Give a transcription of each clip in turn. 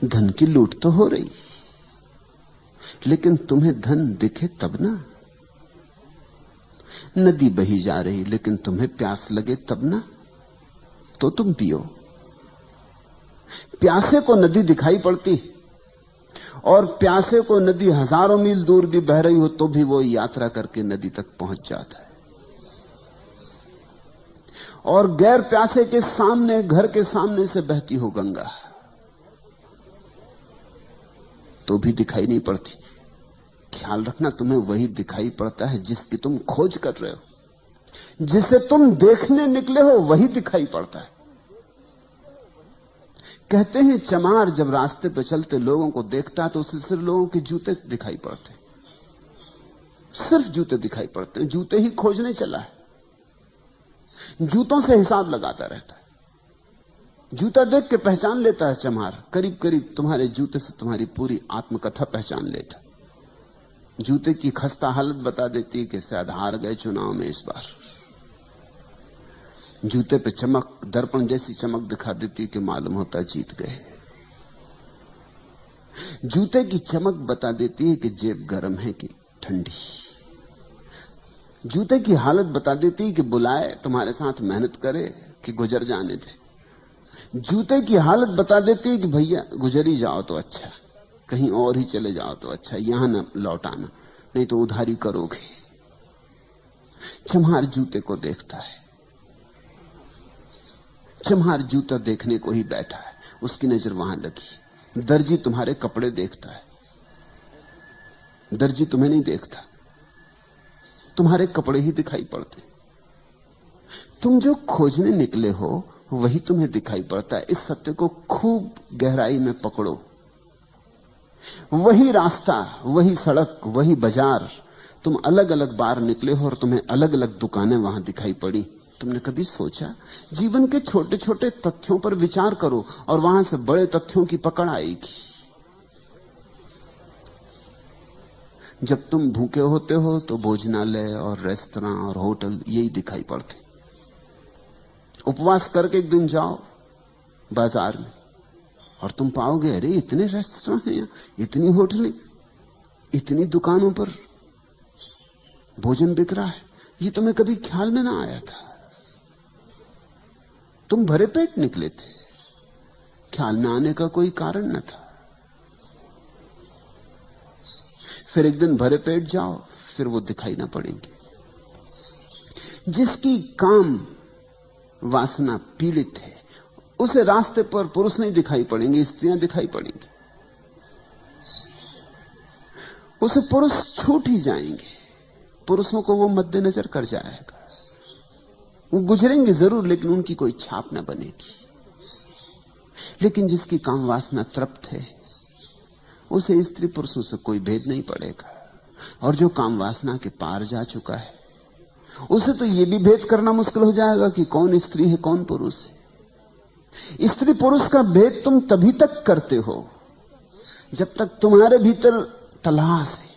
धन की लूट तो हो रही, लेकिन तुम्हें धन दिखे तब ना। नदी बही जा रही लेकिन तुम्हें प्यास लगे तब ना, तो तुम पियो। प्यासे को नदी दिखाई पड़ती, और प्यासे को नदी हजारों मील दूर भी बह रही हो तो भी वो यात्रा करके नदी तक पहुंच जाता है। और गैर प्यासे के सामने, घर के सामने से बहती हो गंगा तो भी दिखाई नहीं पड़ती। ख्याल रखना, तुम्हें वही दिखाई पड़ता है जिसकी तुम खोज कर रहे हो। जिसे तुम देखने निकले हो वही दिखाई पड़ता है। कहते हैं चमार जब रास्ते पर चलते लोगों को देखता है तो उसे सिर्फ लोगों के जूते दिखाई पड़ते, सिर्फ जूते दिखाई पड़ते हैं। जूते ही खोजने चला है, जूतों से हिसाब लगाता रहता है। जूता देख के पहचान लेता है चमार, करीब करीब तुम्हारे जूते से तुम्हारी पूरी आत्मकथा पहचान लेता है। जूते की खस्ता हालत बता देती है कि शायद हार गए चुनाव में इस बार। जूते पे चमक, दर्पण जैसी चमक दिखा देती कि मालूम होता जीत गए। जूते की चमक बता देती है कि जेब गर्म है कि ठंडी। जूते की हालत बता देती है कि बुलाए, तुम्हारे साथ मेहनत करे कि गुजर जाने दे। जूते की हालत बता देती है कि भैया गुजर ही जाओ तो अच्छा, कहीं और ही चले जाओ तो अच्छा, यहां ना लौट आना, नहीं तो उधारी करोगे। चम्हार जूते को देखता है। चम्हार जूता देखने को ही बैठा है, उसकी नजर वहां लगी। दर्जी तुम्हारे कपड़े देखता है, दर्जी तुम्हें नहीं देखता, तुम्हारे कपड़े ही दिखाई पड़ते। तुम जो खोजने निकले हो वही तुम्हें दिखाई पड़ता है। इस सत्य को खूब गहराई में पकड़ो। वही रास्ता, वही सड़क, वही बाजार, तुम अलग अलग बार निकले हो और तुम्हें अलग अलग दुकानें वहां दिखाई पड़ी। तुमने कभी सोचा? जीवन के छोटे छोटे तथ्यों पर विचार करो और वहां से बड़े तथ्यों की पकड़ आएगी। जब तुम भूखे होते हो तो भोजनालय और रेस्तरां और होटल यही दिखाई पड़ते। उपवास करके एक दिन जाओ बाजार में और तुम पाओगे अरे इतने रेस्तरां हैं, इतनी होटलें, इतनी दुकानों पर भोजन बिक रहा है, ये तुम्हें कभी ख्याल में ना आया था। तुम भरे पेट निकले थे, ख्याल में आने का कोई कारण न था। फिर एक दिन भरे पेट जाओ, फिर वो दिखाई ना पड़ेंगे। जिसकी काम वासना पीड़ित है उसे रास्ते पर पुरुष नहीं दिखाई पड़ेंगे, स्त्रियां दिखाई पड़ेंगी। उसे पुरुष छूट ही जाएंगे, पुरुषों को वो मद्देनजर कर जाएगा। वो गुजरेंगे जरूर लेकिन उनकी कोई छाप ना बनेगी। लेकिन जिसकी काम वासना तृप्त है उसे स्त्री पुरुषों से कोई भेद नहीं पड़ेगा। और जो काम वासना के पार जा चुका है उसे तो यह भी भेद करना मुश्किल हो जाएगा कि कौन स्त्री है कौन पुरुष है। स्त्री पुरुष का भेद तुम तभी तक करते हो जब तक तुम्हारे भीतर तलाश है,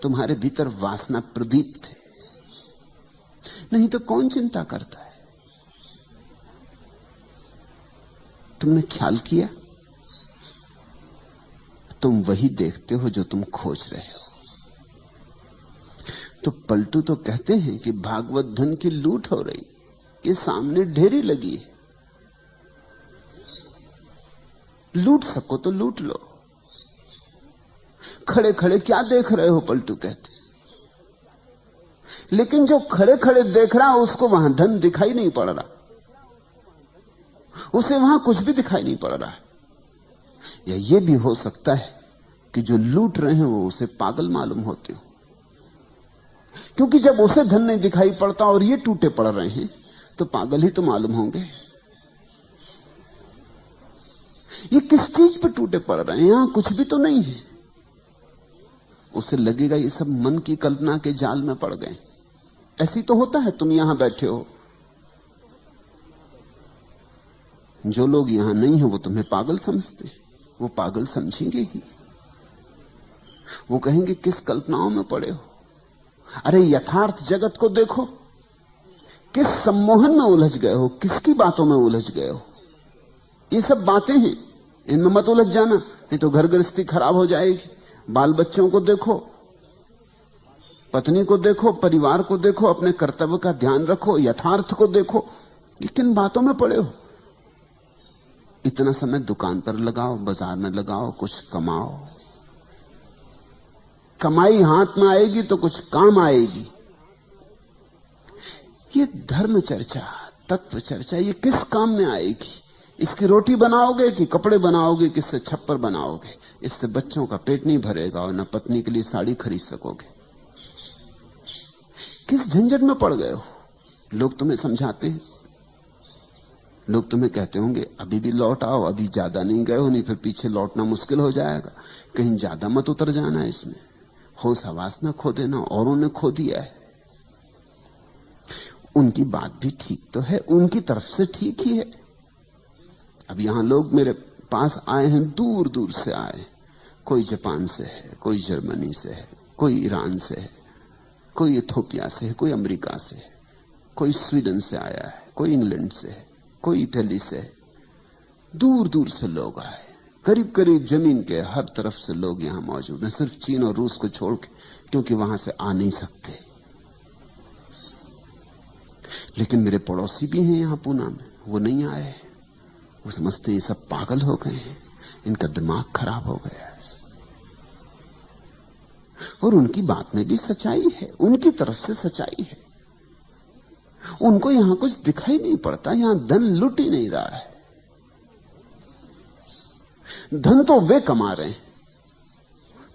तुम्हारे भीतर वासना प्रदीप्त है। नहीं तो कौन चिंता करता है? तुमने ख्याल किया? तुम वही देखते हो जो तुम खोज रहे हो। तो पलटू तो कहते हैं कि भागवत धन की लूट हो रही, ये सामने ढेरी लगी है, लूट सको तो लूट लो। खड़े खड़े क्या देख रहे हो? पलटू कहते। लेकिन जो खड़े खड़े देख रहा है उसको वहां धन दिखाई नहीं पड़ रहा, उसे वहां कुछ भी दिखाई नहीं पड़ रहा है। या यह भी हो सकता है कि जो लूट रहे हैं वो उसे पागल मालूम होते हो, क्योंकि जब उसे धन नहीं दिखाई पड़ता और ये टूटे पड़ रहे हैं तो पागल ही तो मालूम होंगे। ये किस चीज पर टूटे पड़ रहे हैं? यहां कुछ भी तो नहीं है। उसे लगेगा ये सब मन की कल्पना के जाल में पड़ गए। ऐसी तो होता है, तुम यहां बैठे हो, जो लोग यहां नहीं है वो तुम्हें पागल समझते, वो पागल समझेंगे ही। वो कहेंगे किस कल्पनाओं में पड़े हो। अरे यथार्थ जगत को देखो, किस सम्मोहन में उलझ गए हो, किसकी बातों में उलझ गए हो। ये सब बातें हैं, इनमें मत उलझ जाना, नहीं तो घर गृहस्थी खराब हो जाएगी। बाल बच्चों को देखो, पत्नी को देखो, परिवार को देखो, अपने कर्तव्य का ध्यान रखो, यथार्थ को देखो। ये किन बातों में पड़े हो? इतना समय दुकान पर लगाओ, बाजार में लगाओ, कुछ कमाओ। कमाई हाथ में आएगी तो कुछ काम आएगी। ये धर्म चर्चा, तत्व चर्चा, ये किस काम में आएगी? इसकी रोटी बनाओगे कि कपड़े बनाओगे, किससे छप्पर बनाओगे? इससे बच्चों का पेट नहीं भरेगा और न पत्नी के लिए साड़ी खरीद सकोगे। किस झंझट में पड़ गए हो? लोग तुम्हें समझाते हैं, लोग तुम्हें कहते होंगे अभी भी लौट आओ, अभी ज्यादा नहीं गए हो, नहीं फिर पीछे लौटना मुश्किल हो जाएगा, कहीं ज्यादा मत उतर जाना इसमें, होश हवास ना खो देना, औरों ने खो दिया है। उनकी बात भी ठीक तो है, उनकी तरफ से ठीक ही है। अब यहां लोग मेरे पास आए हैं, दूर दूर से आए, कोई जापान से है, कोई जर्मनी से है, कोई ईरान से है, कोई इथोपिया से है, कोई अमेरिका से है, कोई स्वीडन से आया है, कोई इंग्लैंड से है, कोई इटली से है। दूर दूर से लोग आए, करीब करीब जमीन के हर तरफ से लोग यहां मौजूद हैं, सिर्फ चीन और रूस को छोड़ के, क्योंकि वहां से आ नहीं सकते। लेकिन मेरे पड़ोसी भी हैं यहां पूना में, वो नहीं आए। वो समझते हैं सब पागल हो गए हैं, इनका दिमाग खराब हो गया है। और उनकी बात में भी सच्चाई है, उनकी तरफ से सच्चाई है। उनको यहां कुछ दिखाई नहीं पड़ता, यहां धन लुट ही नहीं रहा है। धन तो वे कमा रहे हैं,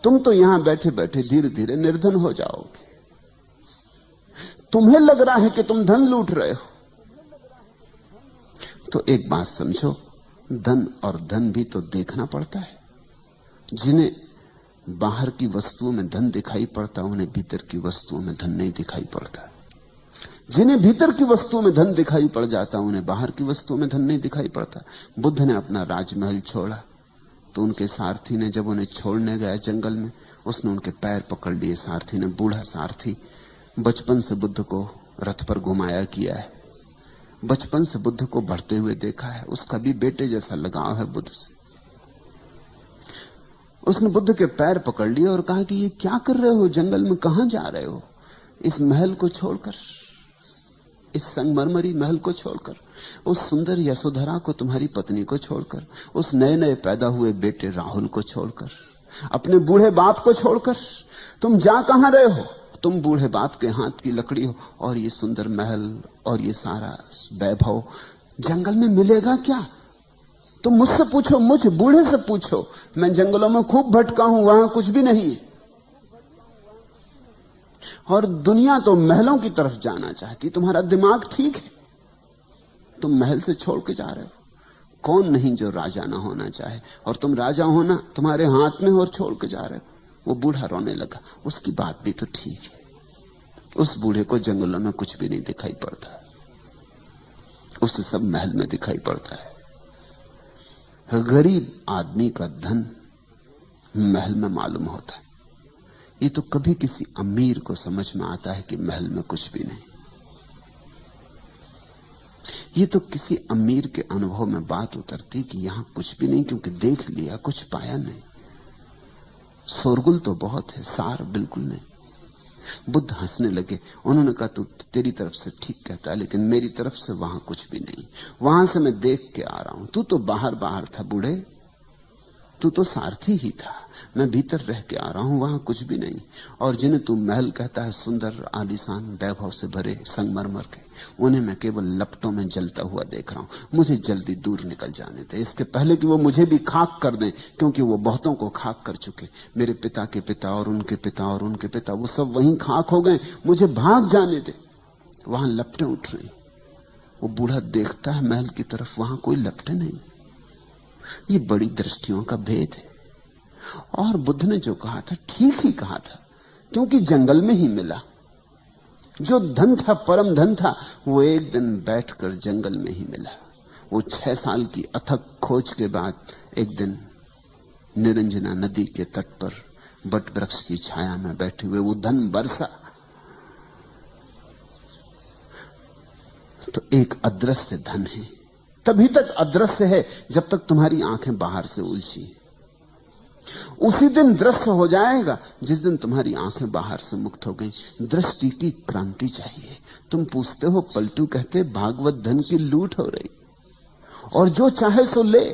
तुम तो यहां बैठे बैठे धीरे धीरे निर्धन हो जाओगे। तुम्हें लग रहा है कि तुम धन लूट रहे हो, तो एक बात समझो, धन और धन भी तो देखना पड़ता है। जिन्हें बाहर की वस्तुओं में धन दिखाई पड़ता, उन्हें भीतर की वस्तुओं में धन नहीं दिखाई पड़ता। जिन्हें भीतर की वस्तुओं में धन दिखाई पड़ जाता, उन्हें बाहर की वस्तुओं में धन नहीं दिखाई पड़ता। बुद्ध ने अपना राजमहल छोड़ा तो उनके सारथी ने, जब उन्हें छोड़ने गया जंगल में, उसने उनके पैर पकड़ लिए। सारथी ने, बूढ़ा सारथी, बचपन से बुद्ध को रथ पर घुमाया किया है, बचपन से बुद्ध को बढ़ते हुए देखा है, उसका भी बेटे जैसा लगाव है बुद्ध से। उसने बुद्ध के पैर पकड़ लिए और कहा कि ये क्या कर रहे हो, जंगल में कहां जा रहे हो? इस महल को छोड़कर, इस संगमरमरी महल को छोड़कर, उस सुंदर यशोधरा को, तुम्हारी पत्नी को छोड़कर, उस नए नए पैदा हुए बेटे राहुल को छोड़कर, अपने बूढ़े बाप को छोड़कर तुम जा कहां रहे हो? तुम बूढ़े बाप के हाथ की लकड़ी हो, और ये सुंदर महल और ये सारा वैभव जंगल में मिलेगा क्या? तुम मुझसे पूछो, मुझ बूढ़े से पूछो, मैं जंगलों में खूब भटका हूं, वहां कुछ भी नहीं है। और दुनिया तो महलों की तरफ जाना चाहती। तुम्हारा दिमाग ठीक है, तुम महल से छोड़ के जा रहे हो। कौन नहीं जो राजा ना होना चाहे, और तुम राजा होना तुम्हारे हाथ में, और छोड़ के जा रहे हो। वो बूढ़ा रोने लगा। उसकी बात भी तो ठीक है, उस बूढ़े को जंगलों में कुछ भी नहीं दिखाई पड़ता, उसे सब महल में दिखाई पड़ता है। गरीब आदमी का धन महल में मालूम होता है। ये तो कभी किसी अमीर को समझ में आता है कि महल में कुछ भी नहीं। ये तो किसी अमीर के अनुभव में बात उतरती कि यहां कुछ भी नहीं, क्योंकि देख लिया, कुछ पाया नहीं। शोरगुल तो बहुत है, सार बिल्कुल नहीं। बुद्ध हंसने लगे। उन्होंने कहा, तू तेरी तरफ से ठीक कहता है, लेकिन मेरी तरफ से वहां कुछ भी नहीं। वहां से मैं देख के आ रहा हूं। तू तो बाहर बाहर था बूढ़े, तू तो सारथी ही था। मैं भीतर रह के आ रहा हूं, वहां कुछ भी नहीं। और जिन्हें तू महल कहता है, सुंदर आलीशान वैभव से भरे संगमरमर के, उन्हें मैं केवल लपटों में जलता हुआ देख रहा हूं। मुझे जल्दी दूर निकल जाने दे, इसके पहले कि वो मुझे भी खाक कर दें, क्योंकि वो बहुतों को खाक कर चुके। मेरे पिता के पिता और उनके पिता और उनके पिता, वो सब वहीं खाक हो गए। मुझे भाग जाने दे, वहां लपटें उठ रही। वो बूढ़ा देखता है महल की तरफ, वहां कोई लपटें नहीं। ये बड़ी दृष्टियों का भेद है। और बुद्ध ने जो कहा था ठीक ही कहा था, क्योंकि जंगल में ही मिला। जो धन था, परम धन था, वो एक दिन बैठकर जंगल में ही मिला। वो 6 साल की अथक खोज के बाद एक दिन निरंजना नदी के तट पर बट वृक्ष की छाया में बैठे हुए वो धन बरसा। तो एक अदृश्य धन है तभी तक अदृश्य है जब तक तुम्हारी आंखें बाहर से उलझी। उसी दिन दृश्य हो जाएगा जिस दिन तुम्हारी आंखें बाहर से मुक्त हो गई। दृष्टि की क्रांति चाहिए। तुम पूछते हो, पलटू कहते भागवत धन की लूट हो रही और जो चाहे सो ले।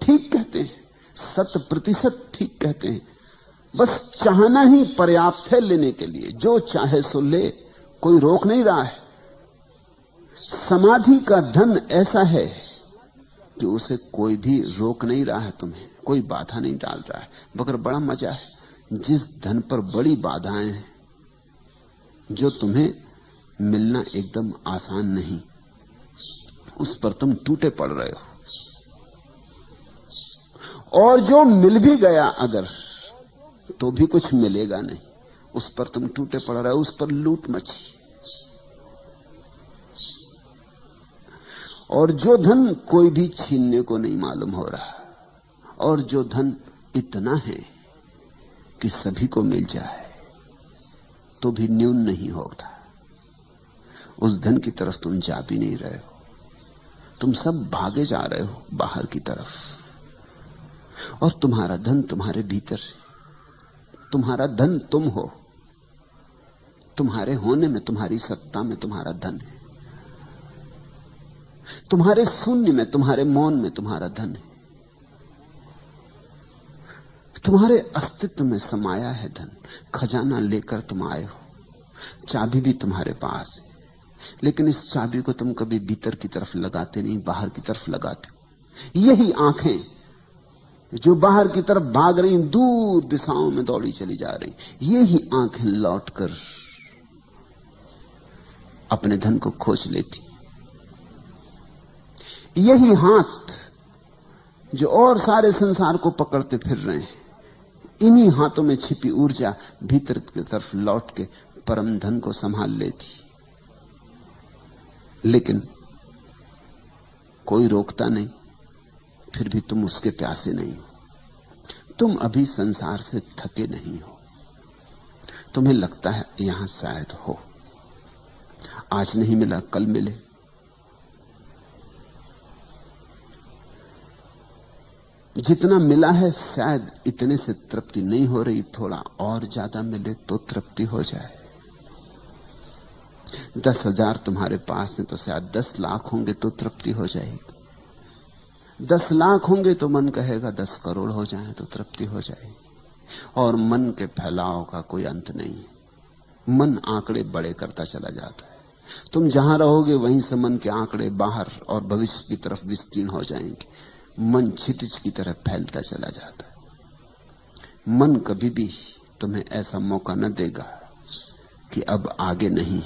ठीक कहते हैं, 100% ठीक कहते हैं। बस चाहना ही पर्याप्त है लेने के लिए। जो चाहे सो ले, कोई रोक नहीं रहा है। समाधि का धन ऐसा है कि उसे कोई भी रोक नहीं रहा है, तुम्हें कोई बाधा नहीं डाल रहा है। मगर बड़ा मजा है, जिस धन पर बड़ी बाधाएं हैं, जो तुम्हें मिलना एकदम आसान नहीं, उस पर तुम टूटे पड़ रहे हो। और जो मिल भी गया अगर, तो भी कुछ मिलेगा नहीं, उस पर तुम टूटे पड़ रहे हो, उस पर लूट मची। और जो धन कोई भी छीनने को नहीं मालूम हो रहा, और जो धन इतना है कि सभी को मिल जाए तो भी न्यून नहीं होता, उस धन की तरफ तुम जा भी नहीं रहे हो। तुम सब भागे जा रहे हो बाहर की तरफ, और तुम्हारा धन तुम्हारे भीतर है। तुम्हारा धन तुम हो। तुम्हारे होने में, तुम्हारी सत्ता में तुम्हारा धन है। तुम्हारे शून्य में, तुम्हारे मौन में तुम्हारा धन है। तुम्हारे अस्तित्व में समाया है धन। खजाना लेकर तुम आए हो, चाबी भी तुम्हारे पास है, लेकिन इस चाबी को तुम कभी भीतर की तरफ लगाते नहीं, बाहर की तरफ लगाते हो। यही आंखें जो बाहर की तरफ भाग रही, दूर दिशाओं में दौड़ी चली जा रही, यही आंखें लौटकर अपने धन को खोज लेती। यही हाथ जो और सारे संसार को पकड़ते फिर रहे हैं, इन्हीं हाथों में छिपी ऊर्जा भीतर की तरफ लौट के परम धन को संभाल लेती। लेकिन कोई रोकता नहीं, फिर भी तुम उसके प्यासे नहीं हो। तुम अभी संसार से थके नहीं हो। तुम्हें लगता है यहां शायद हो, आज नहीं मिला कल मिले। जितना मिला है शायद इतने से तृप्ति नहीं हो रही, थोड़ा और ज्यादा मिले तो तृप्ति हो जाए। 10,000 तुम्हारे पास है तो शायद 10 लाख होंगे तो तृप्ति हो जाएगी। 10 लाख होंगे तो मन कहेगा 10 करोड़ हो जाए तो तृप्ति हो जाएगी। और मन के फैलाव का कोई अंत नहीं। मन आंकड़े बड़े करता चला जाता है। तुम जहां रहोगे वहीं से मन के आंकड़े बाहर और भविष्य की तरफ विस्तीर्ण हो जाएंगे। मन क्षितिज की तरह फैलता चला जाता है। मन कभी भी तुम्हें ऐसा मौका न देगा कि अब आगे नहीं।